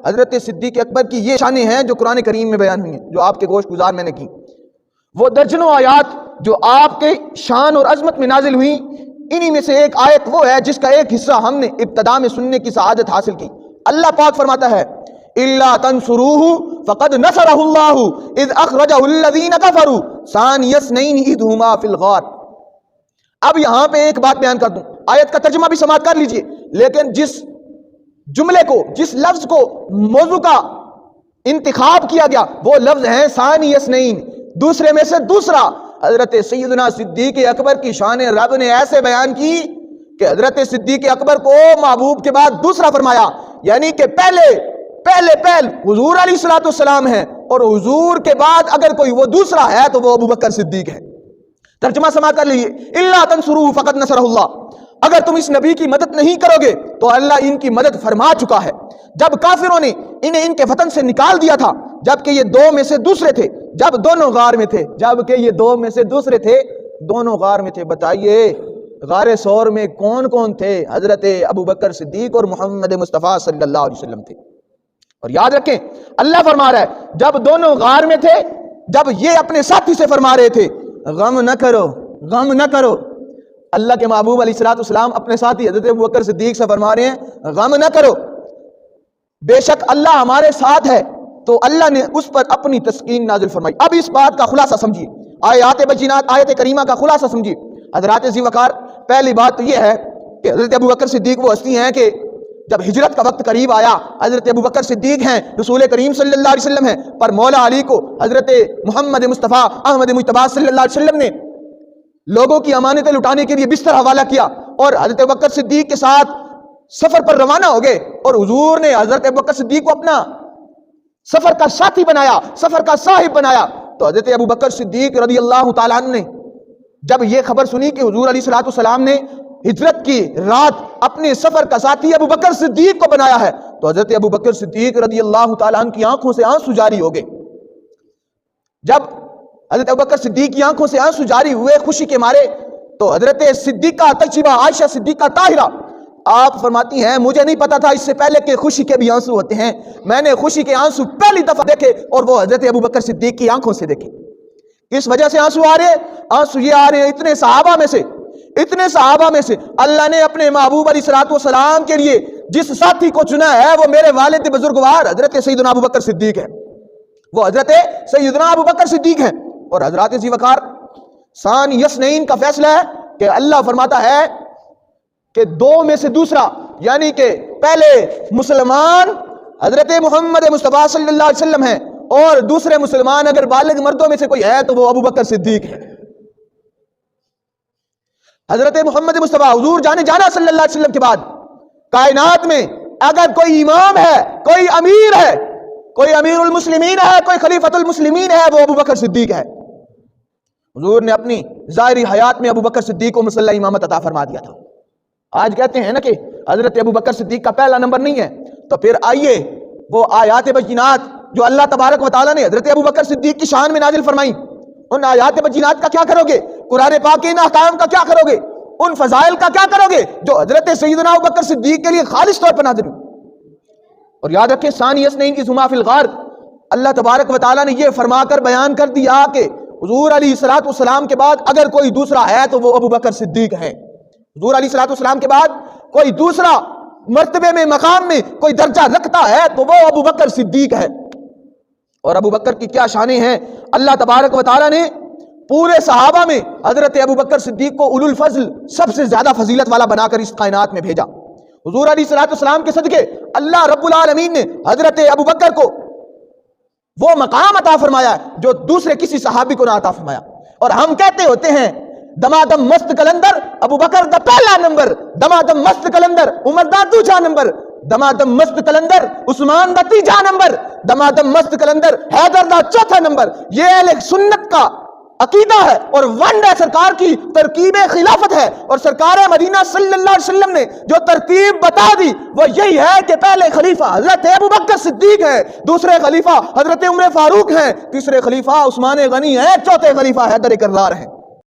حضرت صدیق اکبر کی یہ شانیں ہیں جو قرآن کریم میں بیان ہوئی ہیں، جو آپ کے گوشت گزار میں نے کی۔ وہ درجنوں آیات جو آپ کے شان اور عظمت میں نازل ہوئی، انہی میں سے ایک آیت وہ ہے جس کا ایک حصہ ہم نے ابتدا میں سننے کی سعادت حاصل کی۔ اللہ پاک فرماتا ہے إِلَّا تَنْصُرُوهُ فَقَدْ نَصَرَهُ اللَّهُ إِذْ أَخْرَجَهُ الَّذِينَ كَفَرُوا ثَانِيَ اثْنَيْنِ إِذْ هُمَا فِي الْغَارِ۔ اب یہاں پہ ایک بات بیان کر دوں، آیت کا ترجمہ بھی سماعت کر لیجئے، لیکن جس جملے کو، جس لفظ کو موضوع کا انتخاب کیا گیا وہ لفظ ہیں ثانی اثنین، دوسرے میں سے دوسرا۔ حضرت سیدنا صدیق اکبر کی شان رب نے ایسے بیان کی کہ حضرت صدیق اکبر کو محبوب کے بعد دوسرا فرمایا، یعنی کہ پہلے حضور علیہ الصلوۃ والسلام ہیں، اور حضور کے بعد اگر کوئی وہ دوسرا ہے تو وہ ابو بکر صدیق ہے۔ ترجمہ سما کر لیجیے، الا تنصروه فقد نصرہ اللہ، اگر تم اس نبی کی مدد نہیں کرو گے تو اللہ ان کی مدد فرما چکا ہے۔ جب کافروں نے انہیں ان کے وطن سے نکال دیا تھا، جبکہ یہ دو میں سے دوسرے تھے، جب دونوں غار میں تھے، جبکہ یہ دو میں سے دوسرے تھے، دونوں غار میں تھے۔ بتائیے غار ثور میں کون کون تھے؟ حضرت ابو بکر صدیق اور محمد مصطفیٰ صلی اللہ علیہ وسلم تھے۔ اور یاد رکھیں اللہ فرما رہا ہے جب دونوں غار میں تھے، جب یہ اپنے ساتھی سے فرما رہے تھے غم نہ کرو، غم نہ کرو، اللہ کے محبوب علیہ الصلوۃ والسلام اپنے ساتھی حضرت ابو بکر صدیق سے فرما رہے ہیں غم نہ کرو، بے شک اللہ ہمارے ساتھ ہے۔ تو اللہ نے اس پر اپنی تسکین نازل فرمائی۔ اب اس بات کا خلاصہ سمجھیے، آیات بینات، آیت کریمہ کا خلاصہ سمجھیے۔ حضرات ذی وقار، پہلی بات تو یہ ہے کہ حضرت ابو بکر صدیق وہ ہستی ہیں کہ جب ہجرت کا وقت قریب آیا، حضرت ابو بکر صدیق ہیں، رسول کریم صلی اللہ علیہ وسلم ہیں، پر مولا علی کو حضرت محمد مصطفیٰ احمد مجتبیٰ صلی اللہ علیہ وسلم نے لوگوں کی امانتیں لٹانے کے لیے بستر حوالہ کیا، اور حضرت ابو بکر صدیق کے ساتھ سفر پر روانہ ہو گئے، اور حضور نے حضرت ابو بکر صدیق کو اپنا سفر کا ساتھی بنایا، سفر کا صاحب بنایا۔ تو حضرت ابو بکر صدیق رضی اللہ تعالیٰ عنہ نے جب یہ خبر سنی کہ حضور علیہ الصلوۃ والسلام نے ہجرت کی رات اپنے سفر کا ساتھی ابو بکر صدیق کو بنایا ہے، تو حضرت ابو بکر صدیق رضی اللہ تعالیٰ عنہ کی آنکھوں سے آنسو جاری ہو گئے۔ جب حضرت ابو بکر صدیق کی آنکھوں سے آنسو جاری ہوئے خوشی کے مارے، تو حضرت صدیقہ طیبہ عائشہ صدیقہ طاہرہ آپ فرماتی ہیں مجھے نہیں پتا تھا اس سے پہلے کہ خوشی کے بھی آنسو ہوتے ہیں، میں نے خوشی کے آنسو پہلی دفعہ دیکھے اور وہ حضرت ابو بکر صدیق کی آنکھوں سے دیکھے۔ کس وجہ سے آنسو آ رہے ہیں؟ آنسو یہ آ رہے ہیں اتنے صحابہ میں سے اللہ نے اپنے محبوب علیہ الصلوۃ والسلام کے لیے جس ساتھی کو چنا ہے وہ میرے والد بزرگوار حضرت سیدنا ابو بکر صدیق ہے، وہ حضرت سیدنا ابو بکر صدیق ہیں۔ اور حضرات ذی وقار، ثانی اثنین کا فیصلہ ہے کہ اللہ فرماتا ہے کہ دو میں سے دوسرا، یعنی کہ پہلے مسلمان حضرت محمد مصطفیٰ صلی اللہ علیہ وسلم ہیں، اور دوسرے مسلمان اگر بالغ مردوں میں سے کوئی ہے تو وہ ابو بکر صدیق ہے۔ حضرت محمد مصطفیٰ حضور جانے جانا صلی اللہ علیہ وسلم کے بعد کائنات میں اگر کوئی امام ہے، کوئی امیر ہے، کوئی امیر المسلمین ہے، کوئی خلیفۃ المسلمین ہے، وہ ابو بکر صدیق ہے۔ حضور نے اپنی ظاہری حیات میں ابو بکر صدیق کو مسلح امامت عطا فرما دیا تھا۔ آج کہتے ہیں نا کہ حضرت ابو بکر صدیق کا پہلا نمبر نہیں ہے، تو پھر آئیے وہ آیات بینات جو اللہ تبارک و تعالیٰ نے حضرت ابو بکر صدیق کی شان میں نازل فرمائی، ان آیات بینات کا کیا کرو گے؟ قرآن پاک کے ان احکام کا کیا کرو گے؟ ان فضائل کا کیا کرو گے جو حضرت سیدنا ابو بکر صدیق کے لیے خالص طور پر نازل ہوئی؟ اور یاد رکھیں ثانی اثنین کی ہما فی الغار، اللہ تبارک و تعالیٰ نے یہ فرما کر بیان کر دیا کہ حضور علیہ الصلوۃ والسلام کے بعد اگر کوئی دوسرا ہے تو وہ ابو بکر صدیق ہے۔ حضور علیہ الصلوۃ والسلام کے بعد کوئی دوسرا مرتبے میں، مقام میں کوئی درجہ رکھتا ہے تو وہ ابو بکر صدیق ہے۔ اور ابو بکر کی کیا شانیں ہیں؟ اللہ تبارک و تعالیٰ نے پورے صحابہ میں حضرت ابو بکر صدیق کو اولو الفضل، سب سے زیادہ فضیلت والا بنا کر اس کائنات میں بھیجا۔ حضور علیہ الصلوۃ والسلام کے صدقے اللہ رب العالمین نے حضرت ابو بکر کو وہ مقام عطا فرمایا ہے جو دوسرے کسی صحابی کو نہ عطا فرمایا۔ اور ہم کہتے ہوتے ہیں دمادم مست کلندر ابو بکر دا پہلا نمبر، دمادم مست کلندر عمر دا دوسرا نمبر، دمادم مست کلندر عثمان دا تیسرا نمبر، دمادم مست کلندر حیدر دا چوتھا نمبر۔ یہ اہل سنت کا عقیدہ ہے اور ونڈ ہے، سرکار کی ترکیب خلافت ہے، اور سرکار مدینہ صلی اللہ علیہ وسلم نے جو ترتیب بتا دی وہ یہی ہے کہ پہلے خلیفہ حضرت ابو بکر صدیق ہے، دوسرے خلیفہ حضرت عمر فاروق ہیں، تیسرے خلیفہ عثمان غنی ہیں، چوتھے خلیفہ حیدر کرار ہیں۔